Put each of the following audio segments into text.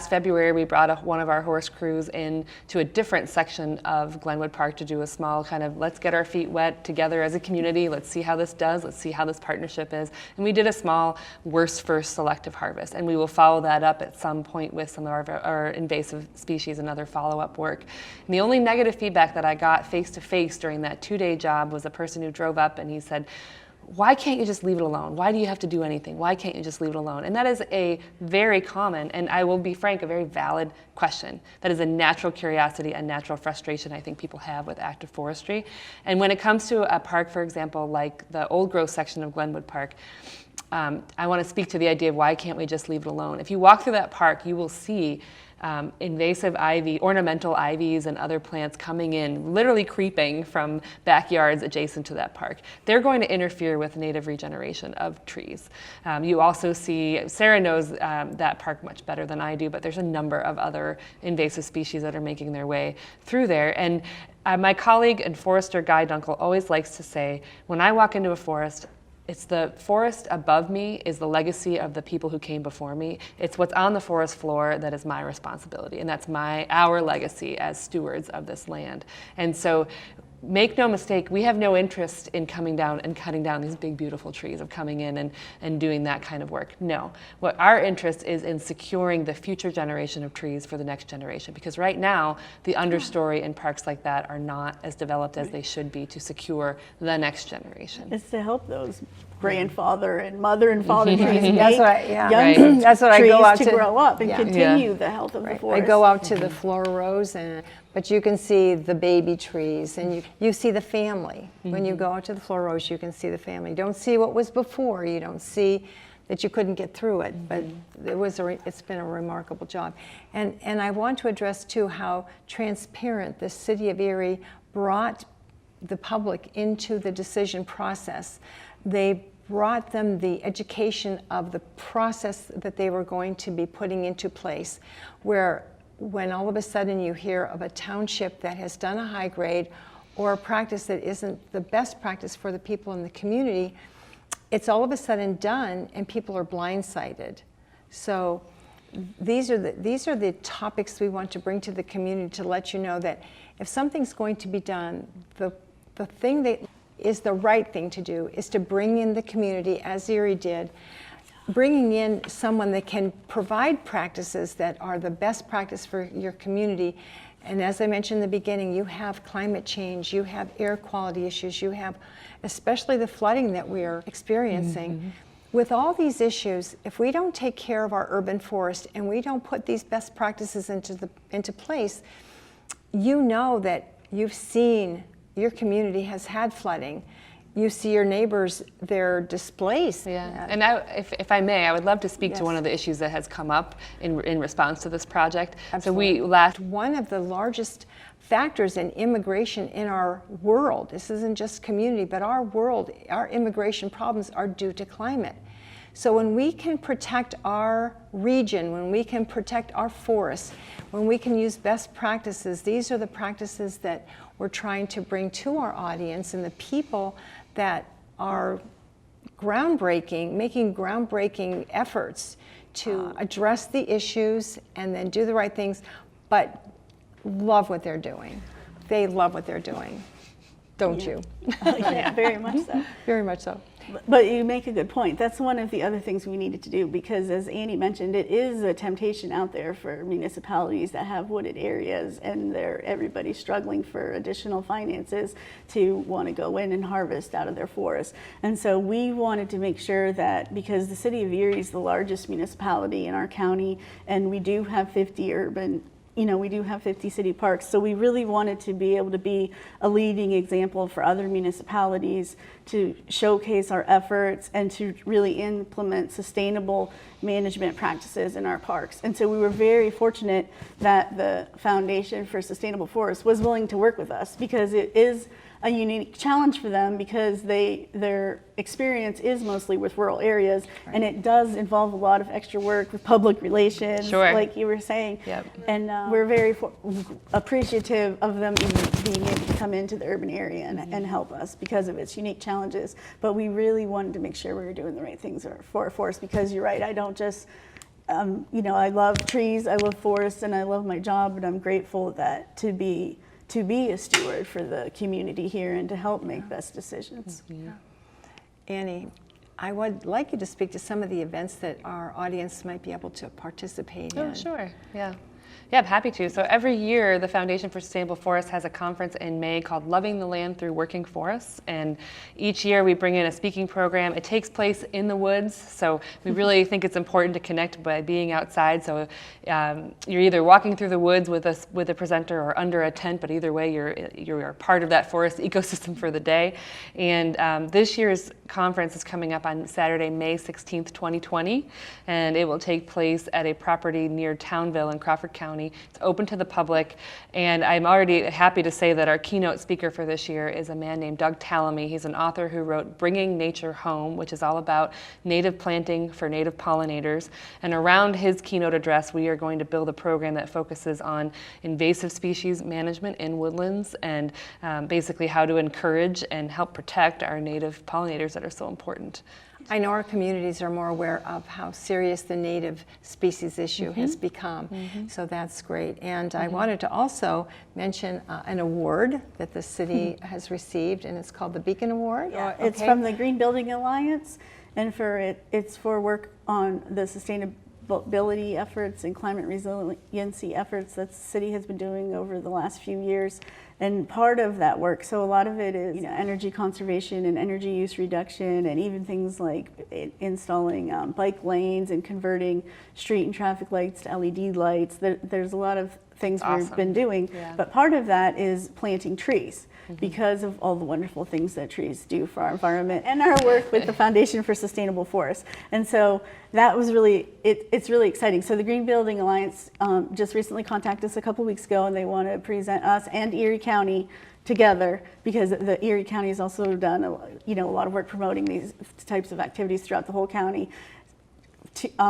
February, we brought one of our horse crews in to a different section of Glenwood Park to do a small kind of, let's get our feet wet together as a community, let's see how this does, let's see how this partnership is. And we did a small worst first selective harvest, and we will follow that up at some point with some of our invasive species and other follow-up work. And the only negative feedback that I got face-to-face during that 2-day job was a person who drove up and he said, why can't you just leave it alone? Why do you have to do anything? Why can't you just leave it alone? And that is a very common, and I will be frank, a very valid question. That is a natural curiosity, a natural frustration I think people have with active forestry. And when it comes to a park, for example, like the old growth section of Glenwood Park, I want to speak to the idea of why can't we just leave it alone? If you walk through that park, you will see invasive ivy, ornamental ivies and other plants coming in, literally creeping from backyards adjacent to that park. They're going to interfere with native regeneration of trees. You also see, Sarah knows that park much better than I do, but there's a number of other invasive species that are making their way through there. And my colleague and forester Guy Dunkel always likes to say, when I walk into a forest, it's the forest above me is the legacy of the people who came before me. It's what's on the forest floor that is my responsibility, and that's our legacy as stewards of this land. And so make no mistake, we have no interest in coming down and cutting down these big, beautiful trees, of coming in and doing that kind of work. No. What our interest is in securing the future generation of trees for the next generation, because right now, the understory in parks like that are not as developed as they should be to secure the next generation. It's to help those grandfather and mother and father trees make That's what I go out to grow up and continue the health of the forest. I go out to the floral rows, but you can see the baby trees, and you see the family. When you go out to the floral rows, you can see the family. You don't see what was before. You don't see that you couldn't get through it, but it's been a remarkable job. And I want to address too how transparent the city of Erie brought the public into the decision process. They brought them the education of the process that they were going to be putting into place, where when all of a sudden you hear of a township that has done a high grade or a practice that isn't the best practice for the people in the community, it's all of a sudden done and people are blindsided. So these are the topics we want to bring to the community to let you know that if something's going to be done, the thing that is the right thing to do is to bring in the community, as Erie did, bringing in someone that can provide practices that are the best practice for your community. And as I mentioned in the beginning, you have climate change, you have air quality issues, you have especially the flooding that we are experiencing. With all these issues, if we don't take care of our urban forest and we don't put these best practices into place, you know that you've seen your community has had flooding. You see your neighbors, they're displaced. Yeah, and if I may, I would love to speak to one of the issues that has come up in response to this project. Absolutely. So one of the largest factors in immigration in our world, this isn't just community, but our world, our immigration problems are due to climate. So when we can protect our region, when we can protect our forests, when we can use best practices, these are the practices that we're trying to bring to our audience, and the people that are making groundbreaking efforts to address the issues and then do the right things, but love what they're doing. They love what they're doing, don't you? Yeah, very much so. Very much so. But you make a good point. That's one of the other things we needed to do, because as Annie mentioned, it is a temptation out there for municipalities that have wooded areas, and everybody's struggling for additional finances to want to go in and harvest out of their forests. And so we wanted to make sure that, because the city of Erie is the largest municipality in our county, and we do have 50 we do have 50 city parks, so we really wanted to be able to be a leading example for other municipalities to showcase our efforts and to really implement sustainable management practices in our parks. And so we were very fortunate that the Foundation for Sustainable Forests was willing to work with us, because it is a unique challenge for them, because their experience is mostly with rural areas, and it does involve a lot of extra work with public relations, like you were saying. And we're very appreciative of them even being able to come into the urban area and help us because of its unique challenges. But we really wanted to make sure we were doing the right things for our forest, because you're right, I don't just you know, I love trees, I love forests, and I love my job, and I'm grateful that to be a steward for the community here and to help make best decisions. Annie, I would like you to speak to some of the events that our audience might be able to participate in. Oh, sure. Yeah. Yeah, I'm happy to. So every year, the Foundation for Sustainable Forests has a conference in May called Loving the Land Through Working Forests. And each year we bring in a speaking program. It takes place in the woods. So we really think it's important to connect by being outside. So you're either walking through the woods with a presenter or under a tent, but either way, you're part of that forest ecosystem for the day. And this year's conference is coming up on Saturday, May 16th, 2020. And it will take place at a property near Townville in Crawford County. It's open to the public, and I'm already happy to say that our keynote speaker for this year is a man named Doug Tallamy. He's an author who wrote Bringing Nature Home, which is all about native planting for native pollinators. And around his keynote address, we are going to build a program that focuses on invasive species management in woodlands and basically how to encourage and help protect our native pollinators that are so important. I know our communities are more aware of how serious the native species issue has become, so that's great. And I wanted to also mention an award that the city has received, and it's called the Beacon Award. Yeah, it's from the Green Building Alliance, and it's for work on the sustainability efforts and climate resiliency efforts that the city has been doing over the last few years. And part of that work, so a lot of it is, you know, energy conservation and energy use reduction, and even things like installing bike lanes and converting street and traffic lights to LED lights. There's a lot of things we've been doing, but part of that is planting trees because of all the wonderful things that trees do for our environment and our work with the Foundation for Sustainable Forests. And so that was really, it's really exciting. So the Green Building Alliance just recently contacted us a couple weeks ago, and they want to present us and Erie County together, because the Erie County has also done a lot of work promoting these types of activities throughout the whole county.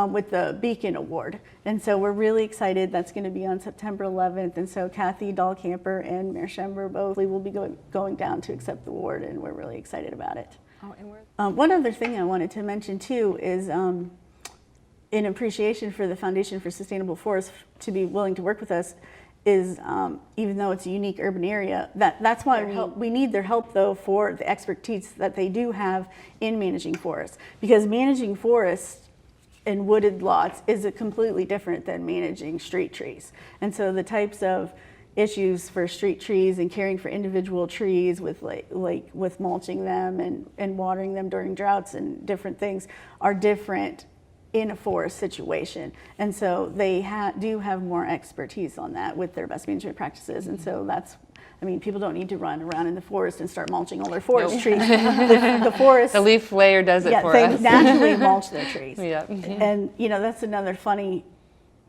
With the Beacon Award. And so we're really excited. That's going to be on September 11th. And so Kathy Dahlkamper and Mayor Schember both will be going down to accept the award, and we're really excited about it. Oh, and one other thing I wanted to mention too is in appreciation for the Foundation for Sustainable Forests to be willing to work with us is, even though it's a unique urban area, that's why we need their help though for the expertise that they do have in managing forests. Because managing forests in wooded lots is completely different than managing street trees. And so the types of issues for street trees and caring for individual trees with with mulching them and watering them during droughts and different things are different in a forest situation. And so they do have more expertise on that with their best management practices. And so people don't need to run around in the forest and start mulching all their forest trees. The forest, the leaf layer does it for us. They naturally mulch their trees. Yeah. And that's another funny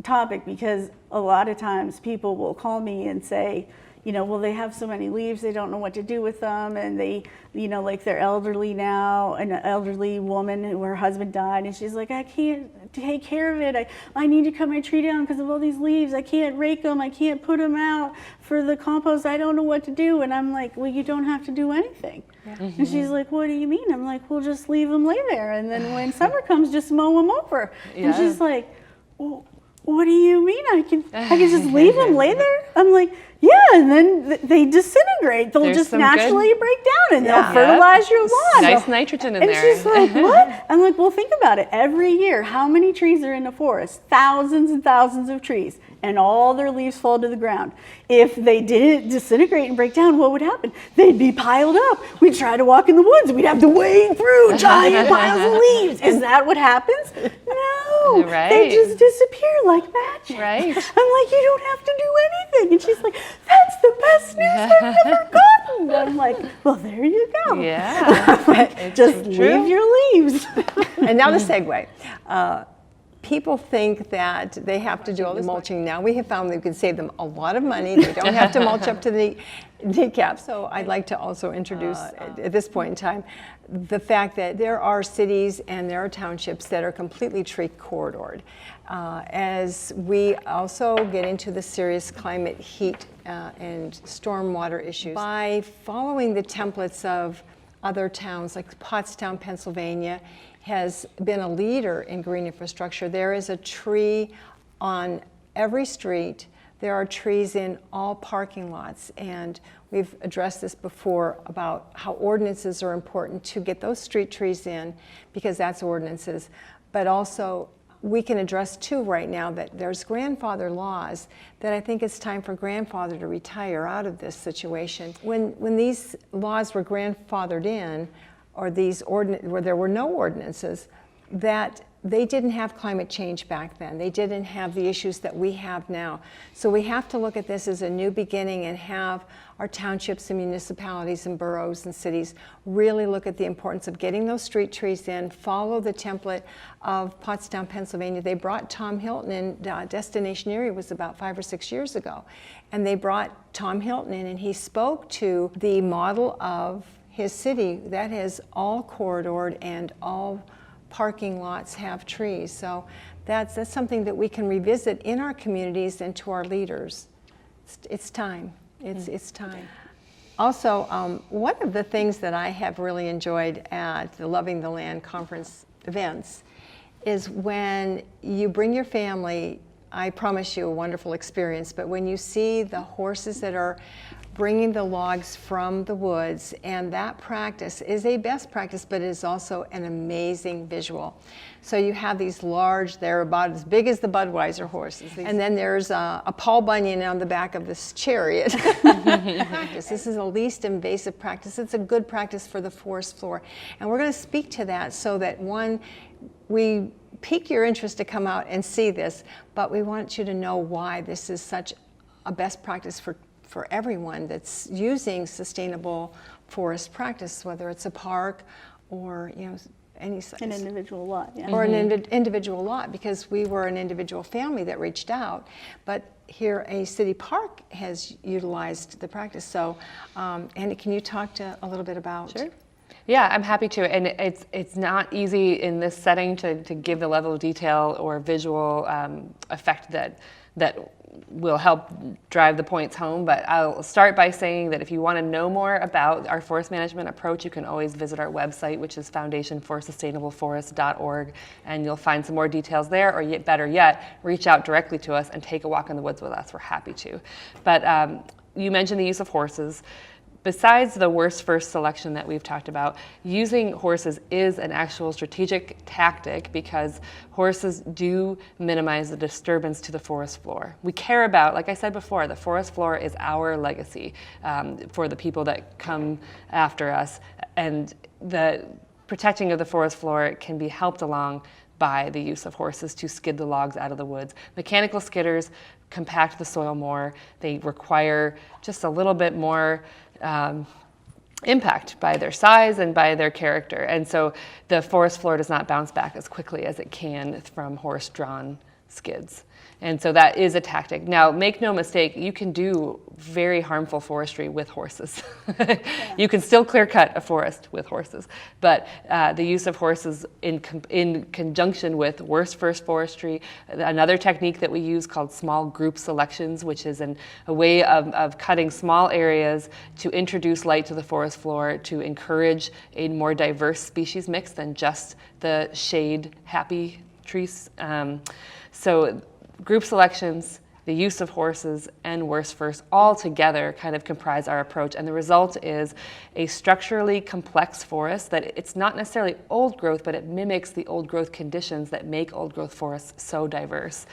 topic, because a lot of times people will call me and say, well, they have so many leaves, they don't know what to do with them, and they, like they're elderly now, an elderly woman who her husband died, and she's like, I can't take care of it. I need to cut my tree down because of all these leaves. I can't rake them. I can't put them out for the compost. I don't know what to do. And I'm like, well, you don't have to do anything. Yeah. And she's like, what do you mean? I'm like, well, just leave them lay there, and then when summer comes, just mow them over. Yeah. And she's like, well, what do you mean? I can just leave them lay there? I'm like, yeah, and then they disintegrate. They'll just naturally break down, and they'll fertilize your lawn. Nice nitrogen in there. And she's like, what? I'm like, well, think about it. Every year, how many trees are in a forest? Thousands and thousands of trees, and all their leaves fall to the ground. If they didn't disintegrate and break down, what would happen? They'd be piled up. We'd try to walk in the woods. We'd have to wade through giant piles of leaves. Is that what happens? No. Right. They just disappear like magic. Right. I'm like, you don't have to do anything. And she's like, that's the best news I've ever gotten. I'm like, well, there you go. Yeah. Just leave your leaves. And now the segue. People think that they have to do all the mulching. Now we have found that we can save them a lot of money. They don't have to mulch up to the kneecap. So I'd like to also introduce, at this point in time, the fact that there are cities and there are townships that are completely tree corridored. As we also get into the serious climate heat and stormwater issues, by following the templates of other towns like Pottstown, Pennsylvania, has been a leader in green infrastructure. There is a tree on every street. There are trees in all parking lots, and we've addressed this before about how ordinances are important to get those street trees in, because that's ordinances. But also, we can address too right now that there's grandfather laws that I think it's time for grandfather to retire out of this situation. When these laws were grandfathered in, or where there were no ordinances, that they didn't have climate change back then. They didn't have the issues that we have now. So we have to look at this as a new beginning and have our townships and municipalities and boroughs and cities really look at the importance of getting those street trees in, follow the template of Pottstown, Pennsylvania. They brought Tom Hilton in. Destination Erie was about 5 or 6 years ago. And they brought Tom Hilton in, and he spoke to the model of his city that has all corridored and all parking lots have trees. So that's something that we can revisit in our communities and to our leaders. It's time. It's time. Also, one of the things that I have really enjoyed at the Loving the Land conference events is when you bring your family. I promise you a wonderful experience, but when you see the horses that are bringing the logs from the woods, and that practice is a best practice, but it is also an amazing visual. So you have these large, they're about as big as the Budweiser horses, and then there's a Paul Bunyan on the back of this chariot. This is the least invasive practice. It's a good practice for the forest floor, and we're going to speak to that so that we pique your interest to come out and see this, but we want you to know why this is such a best practice for everyone that's using sustainable forest practice, whether it's a park or an individual lot, yeah. Or an individual lot, because we were an individual family that reached out, but here a city park has utilized the practice. So, Andy, can you talk a little bit about? Sure. Yeah, I'm happy to, and it's not easy in this setting to give the level of detail or visual effect that will help drive the points home, but I'll start by saying that if you want to know more about our forest management approach, you can always visit our website, which is foundationforsustainableforest.org, and you'll find some more details there, or better yet, reach out directly to us and take a walk in the woods with us. We're happy to. But you mentioned the use of horses. Besides the worst first selection that we've talked about, using horses is an actual strategic tactic because horses do minimize the disturbance to the forest floor. We care about, like I said before, the forest floor is our legacy for the people that come after us, and the protecting of the forest floor can be helped along by the use of horses to skid the logs out of the woods. Mechanical skidders compact the soil more. They require just a little bit more impact by their size and by their character. And so the forest floor does not bounce back as quickly as it can from horse-drawn skids. And so that is a tactic. Now, make no mistake, you can do very harmful forestry with horses. You can still clear cut a forest with horses, but the use of horses in conjunction with worst first forestry, another technique that we use called small group selections, which is a way of cutting small areas to introduce light to the forest floor, to encourage a more diverse species mix than just the shade-happy trees. So group selections, the use of horses, and worst first all together kind of comprise our approach. And the result is a structurally complex forest that it's not necessarily old growth, but it mimics the old growth conditions that make old growth forests so diverse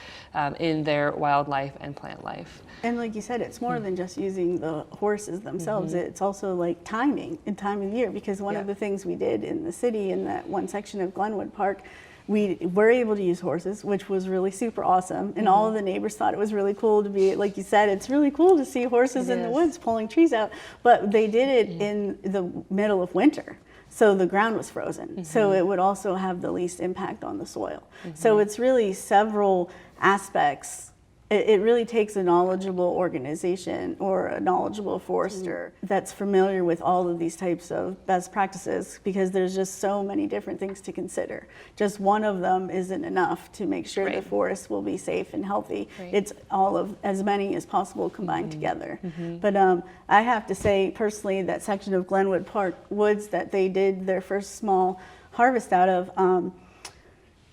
in their wildlife and plant life. And like you said, it's more than just using the horses themselves. It's also like timing and time of year, because one of the things we did in the city in that one section of Glenwood Park, we were able to use horses, which was really super awesome. And all of the neighbors thought it was really cool to be, like you said, it's really cool to see horses in the woods pulling trees out. But they did it in the middle of winter. So the ground was frozen. So it would also have the least impact on the soil. So it's really several aspects. It really takes a knowledgeable organization or a knowledgeable forester that's familiar with all of these types of best practices, because there's just so many different things to consider. Just one of them isn't enough to make sure the forest will be safe and healthy. It's all of as many as possible combined together. But I have to say personally, that section of Glenwood Park Woods that they did their first small harvest out of.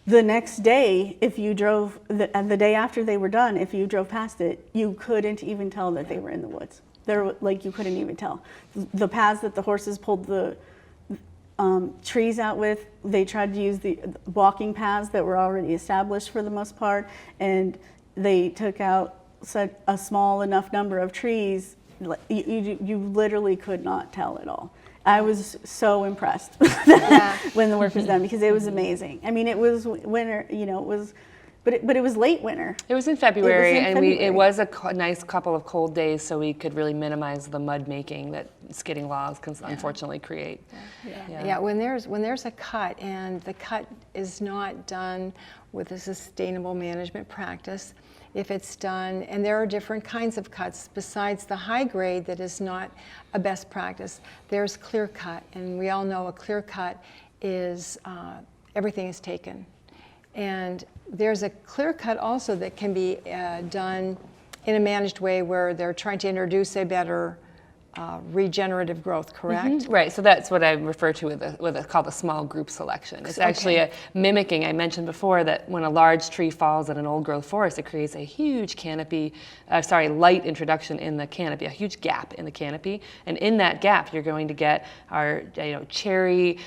The next day, if you drove, the day after they were done, if you drove past it, you couldn't even tell that they were in the woods. You couldn't even tell. The paths that the horses pulled the trees out with, they tried to use the walking paths that were already established for the most part, and they took out a small enough number of trees, you literally could not tell at all. I was so impressed when the work was done, because it was amazing. I mean, it was winter, but it was late winter. It was in February, it was a nice couple of cold days, so we could really minimize the mud making that skidding logs can unfortunately create. Yeah, when there's a cut, and the cut is not done with a sustainable management practice, if it's done, and there are different kinds of cuts besides the high grade that is not a best practice. There's clear cut, and we all know a clear cut is everything is taken. And there's a clear cut also that can be done in a managed way, where they're trying to introduce a better regenerative growth, correct? Right, so that's what I refer to with called a small group selection. It's actually a mimicking. I mentioned before that when a large tree falls in an old growth forest, it creates a huge light introduction in the canopy, a huge gap in the canopy. And in that gap, you're going to get our cherry,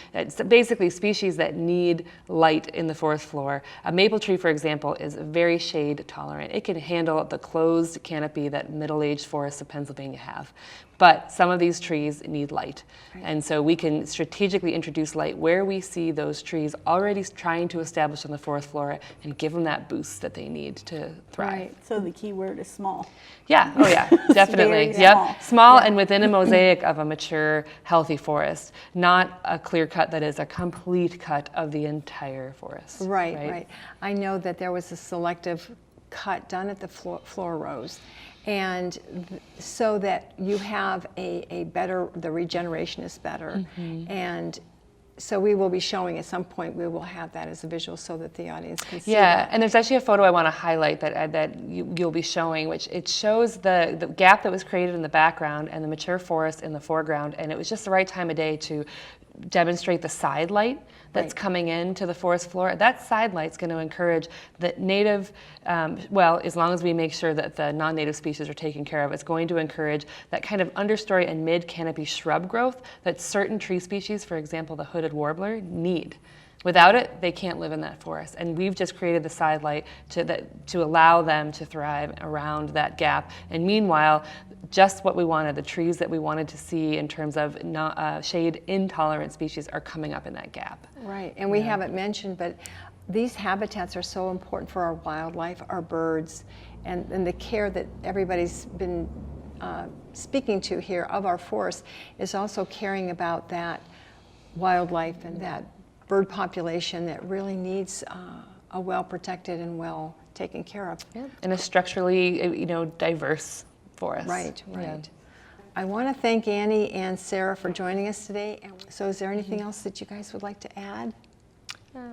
basically species that need light in the forest floor. A maple tree, for example, is very shade tolerant. It can handle the closed canopy that middle-aged forests of Pennsylvania have. But some of these trees need light. Right. And so we can strategically introduce light where we see those trees already trying to establish on the forest floor and give them that boost that they need to thrive. Right. So the key word is small. Yeah, oh yeah, definitely. Small and within a mosaic of a mature, healthy forest, not a clear cut that is a complete cut of the entire forest. Right. I know that there was a selective cut done at the floor rows, and so that you have a better, the regeneration is better. And so we will be showing at some point, we will have that as a visual so that the audience can see that. And there's actually a photo I want to highlight that you'll be showing, which it shows the gap that was created in the background and the mature forest in the foreground, and it was just the right time of day to demonstrate the side light that's coming into the forest floor. That side light's going to encourage the native, as long as we make sure that the non-native species are taken care of, it's going to encourage that kind of understory and mid-canopy shrub growth that certain tree species, for example, the hooded warbler, need. Without it, they can't live in that forest. And we've just created the side light to allow them to thrive around that gap. And meanwhile, just what we wanted, the trees that we wanted to see in terms of shade intolerant species are coming up in that gap. Right, and we haven't mentioned, but these habitats are so important for our wildlife, our birds, and the care that everybody's been speaking to here of our forests is also caring about that wildlife and that bird population that really needs a well protected and well taken care of. And a structurally, diverse forest. Right. I want to thank Annie and Sarah for joining us today. So is there anything else that you guys would like to add?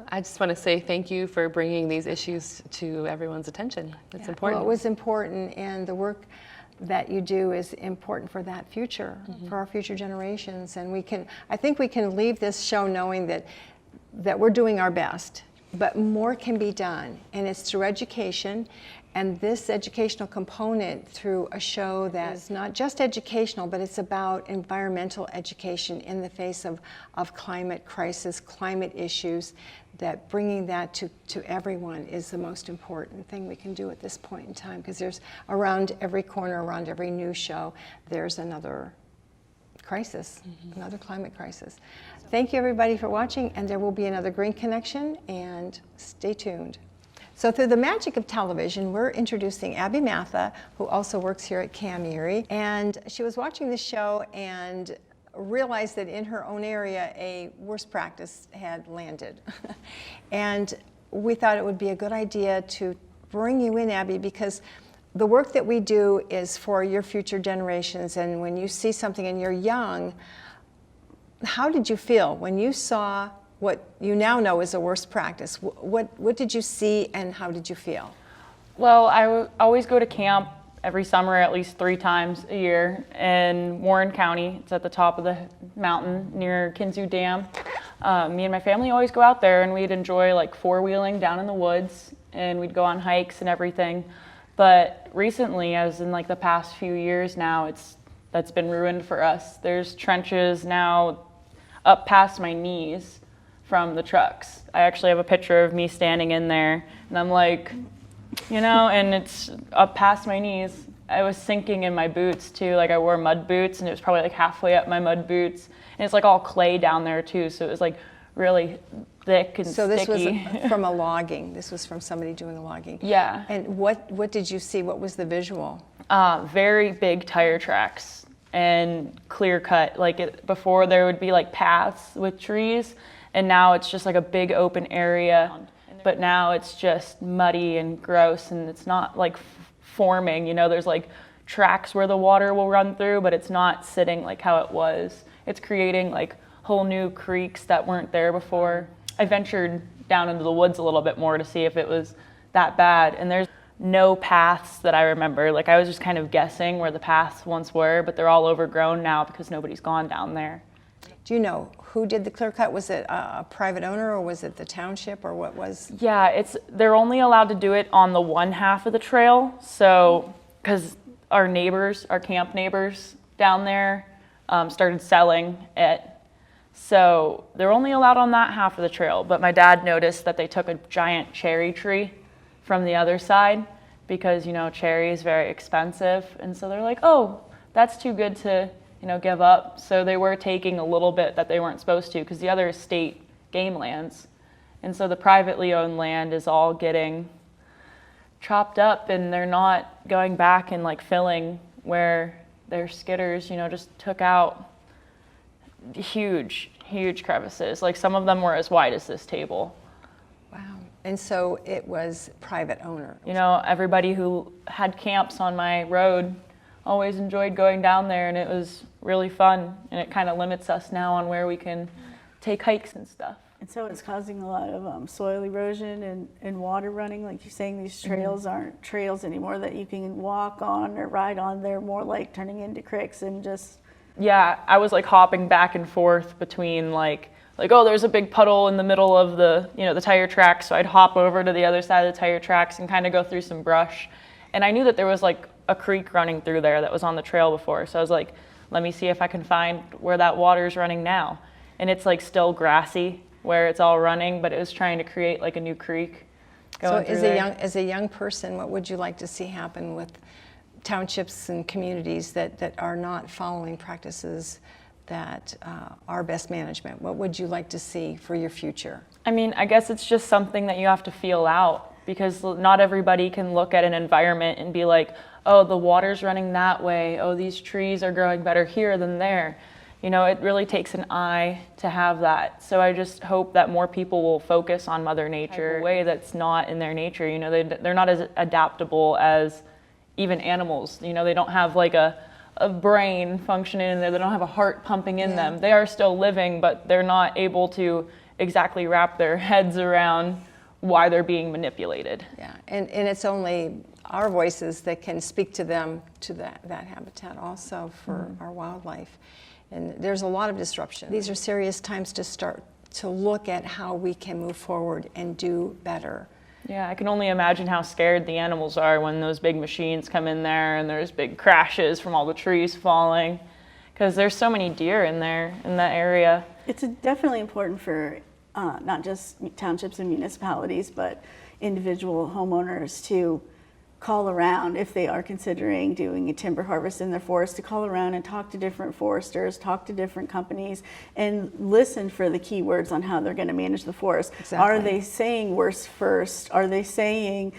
I just want to say thank you for bringing these issues to everyone's attention. It's important. Well, it was important, and the work that you do is important for that future, for our future generations. And I think we can leave this show knowing that we're doing our best, but more can be done. And it's through education, and this educational component through a show that is not just educational, but it's about environmental education in the face of climate crisis, climate issues, that bringing that to everyone is the most important thing we can do at this point in time, because there's around every corner, around every news show, there's another crisis, another climate crisis. Thank you everybody for watching, and there will be another Green Connection, and stay tuned. So through the magic of television, we're introducing Abby Matha, who also works here at Cam Erie, and she was watching the show and realized that in her own area a worst practice had landed. And we thought it would be a good idea to bring you in, Abby, because the work that we do is for your future generations, and when you see something and you're young, how did you feel when you saw what you now know is a worst practice? What did you see, and how did you feel? Well, I always go to camp every summer at least 3 times a year in Warren County. It's at the top of the mountain near Kinzua Dam. me and my family always go out there, and we'd enjoy like four-wheeling down in the woods, and we'd go on hikes and everything. But recently, as in like the past few years now, that's been ruined for us. There's trenches now up past my knees from the trucks. I actually have a picture of me standing in there, and I'm like, you know, and it's up past my knees. I was sinking in my boots too. Like I wore mud boots, and it was probably like halfway up my mud boots. And it's like all clay down there too, so it was like really thick and So this sticky. was from a logging. This was from somebody doing the logging. Yeah. And what did you see? What was the visual? Very big tire tracks and clear cut. Like before there would be like paths with trees, and now it's just like a big open area. But now it's just muddy and gross, and it's not like forming, you know, there's like tracks where the water will run through, but it's not sitting like how it was. It's creating like whole new creeks that weren't there before. I ventured down into the woods a little bit more to see if it was that bad, and there's no paths that I remember. Like I was just kind of guessing where the paths once were, but they're all overgrown now because nobody's gone down there. Do you know who did the clear cut? Was it a private owner, or was it the township, or what was? Yeah, they're only allowed to do it on the one half of the trail. So, because our neighbors, our camp neighbors down there started selling it. So they're only allowed on that half of the trail. But my dad noticed that they took a giant cherry tree from the other side because, you know, cherry is very expensive. And so they're like, oh, that's too good to, you know, give up. So they were taking a little bit that they weren't supposed to, because the other is state game lands. And so the privately owned land is all getting chopped up, and they're not going back and like filling where their skidders, you know, just took out huge crevices. Like some of them were as wide as this table. Wow. And so it was private owner. You know, everybody who had camps on my road always enjoyed going down there, and it was really fun, and it kind of limits us now on where we can take hikes and stuff. And so it's causing a lot of soil erosion and water running. Like you're saying, these trails aren't trails anymore that you can walk on or ride on. They're more like turning into creeks and just... Yeah, I was like hopping back and forth between like, oh, there's a big puddle in the middle of the, you know, the tire tracks. So I'd hop over to the other side of the tire tracks and kind of go through some brush. And I knew that there was like a creek running through there that was on the trail before. So I was like, let me see if I can find where that water's running now. And it's like still grassy where it's all running, but it was trying to create like a new creek going through there. As a young person, what would you like to see happen with townships and communities that are not following practices that are best management? What would you like to see for your future? I mean, I guess it's just something that you have to feel out, because not everybody can look at an environment and be like, oh, the water's running that way. Oh, these trees are growing better here than there. You know, it really takes an eye to have that. So I just hope that more people will focus on Mother Nature in a way that's not in their nature. You know, they're not as adaptable as even animals. You know, they don't have like a brain functioning in there. They don't have a heart pumping in them. They are still living, but they're not able to exactly wrap their heads around why they're being manipulated. Yeah, and it's only our voices that can speak to them, to that habitat also for our wildlife. And there's a lot of disruption. These are serious times to start to look at how we can move forward and do better. Yeah, I can only imagine how scared the animals are when those big machines come in there and there's big crashes from all the trees falling, because there's so many deer in there, in that area. It's definitely important for not just townships and municipalities, but individual homeowners to call around if they are considering doing a timber harvest in their forest, to call around and talk to different foresters, talk to different companies, and listen for the keywords on how they're going to manage the forest. Exactly. Are they saying worst first? Are they saying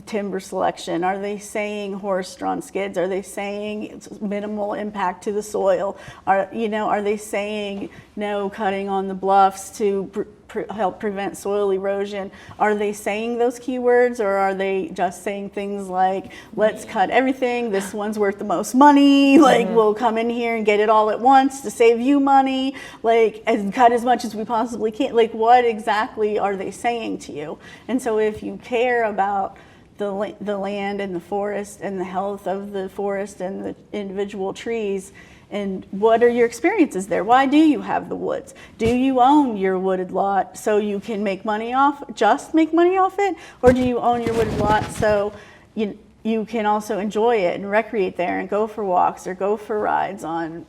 timber selection? Are they saying horse-drawn skids? Are they saying it's minimal impact to the soil? Are they saying no cutting on the bluffs to help prevent soil erosion? Are they saying those keywords, or are they just saying things like, let's cut everything, this one's worth the most money, like we'll come in here and get it all at once to save you money, like, and cut as much as we possibly can? Like, what exactly are they saying to you? And so if you care about the land and the forest and the health of the forest and the individual trees. And what are your experiences there? Why do you have the woods? Do you own your wooded lot so you can make money off it? Or do you own your wooded lot so you can also enjoy it and recreate there and go for walks or go for rides on,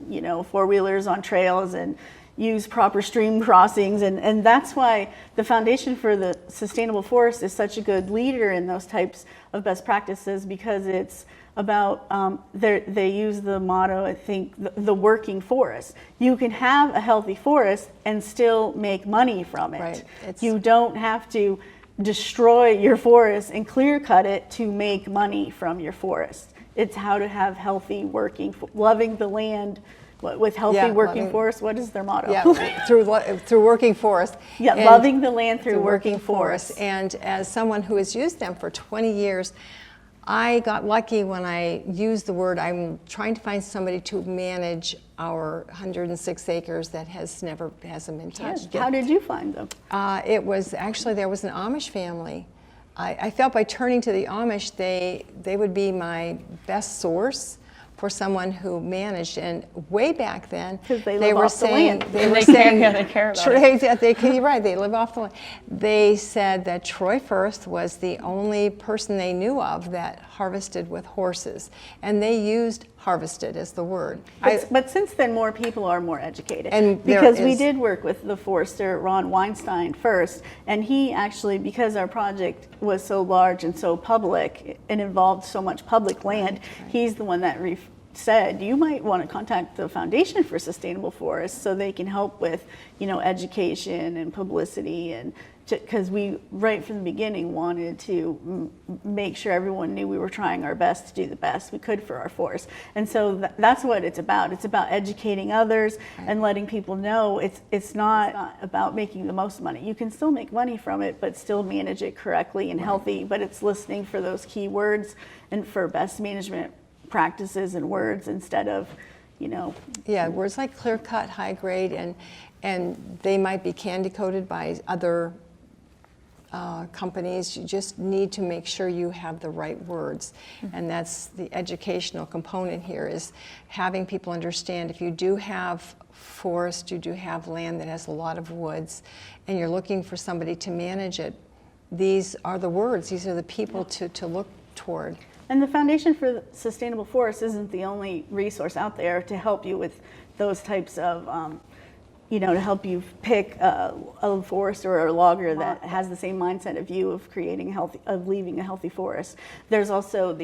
four-wheelers on trails and use proper stream crossings? And that's why the Foundation for the Sustainable Forest is such a good leader in those types of best practices, because it's about, they use the motto, I think, the working forest. You can have a healthy forest and still make money from it. Right. You don't have to destroy your forest and clear cut it to make money from your forest. It's how to have healthy loving the land with healthy working forest. What is their motto? Yeah, through working forest. Yeah, And loving the land through working forest. And as someone who has used them for 20 years, I got lucky when I used the word. I'm trying to find somebody to manage our 106 acres that hasn't been touched yet. How did you find them? It was actually, there was an Amish family. I felt by turning to the Amish, they would be my best source for someone who managed. And way back then, they were saying they care about it. You're right, they live off the land. They said that Troy Firth was the only person they knew of that harvested with horses, and they used harvested as the word. But since then, more people are more educated. And because we did work with the forester, Ron Weinstein, first, and he actually, because our project was so large and so public and involved so much public land, he's the one that said, you might want to contact the Foundation for Sustainable Forests so they can help with, education and publicity, and because we, right from the beginning, wanted to make sure everyone knew we were trying our best to do the best we could for our forest. And so that's what it's about. It's about educating others and letting people know it's not about making the most money. You can still make money from it, but still manage it correctly and healthy. But it's listening for those key words and for best management practices and words instead of, Yeah, words like clear cut, high grade, and they might be candy coated by other companies. You just need to make sure you have the right words. And that's the educational component here, is having people understand if you do have forest, you do have land that has a lot of woods, and you're looking for somebody to manage it, these are the words, these are the people to look toward. And the Foundation for Sustainable Forests isn't the only resource out there to help you with those types of, to help you pick a forester or a logger that has the same mindset of you of leaving a healthy forest. There's also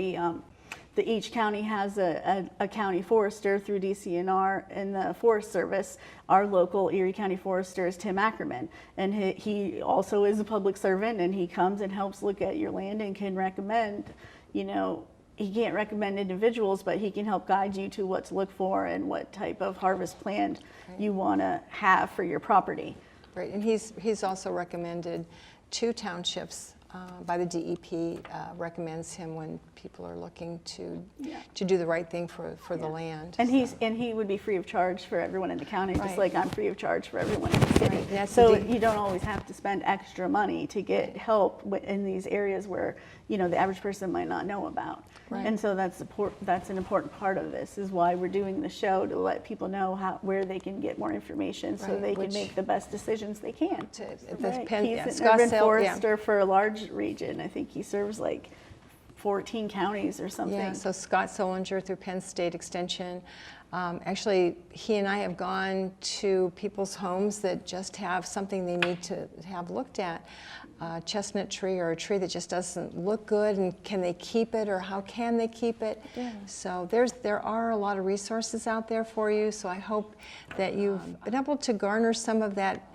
each county has a county forester through DCNR and the Forest Service. Our local Erie County forester is Tim Ackerman, and he also is a public servant, and he comes and helps look at your land and can recommend, he can't recommend individuals, but he can help guide you to what to look for and what type of harvest plan you want to have for your property. Right, and he's also recommended 2 townships by the DEP, recommends him when people are looking to do the right thing for the land. And he would be free of charge for everyone in the county, just like I'm free of charge for everyone in the city. Right. So you don't always have to spend extra money to get help in these areas where the average person might not know about. Right. And so that's an important part of this, is why we're doing the show, to let people know where they can get more information so they can make the best decisions they can. He's an urban forester for a large region. I think he serves like 14 counties or something. Yeah, so Scott Solinger through Penn State Extension. Actually, he and I have gone to people's homes that just have something they need to have looked at. A chestnut tree or a tree that just doesn't look good, and can they keep it, or how can they keep it? Yeah. So there are a lot of resources out there for you, so I hope that you've been able to garner some of that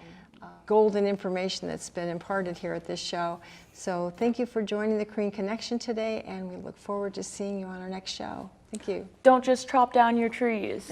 golden information that's been imparted here at this show. So thank you for joining the Korean Connection today, and we look forward to seeing you on our next show. Thank you. Don't just chop down your trees.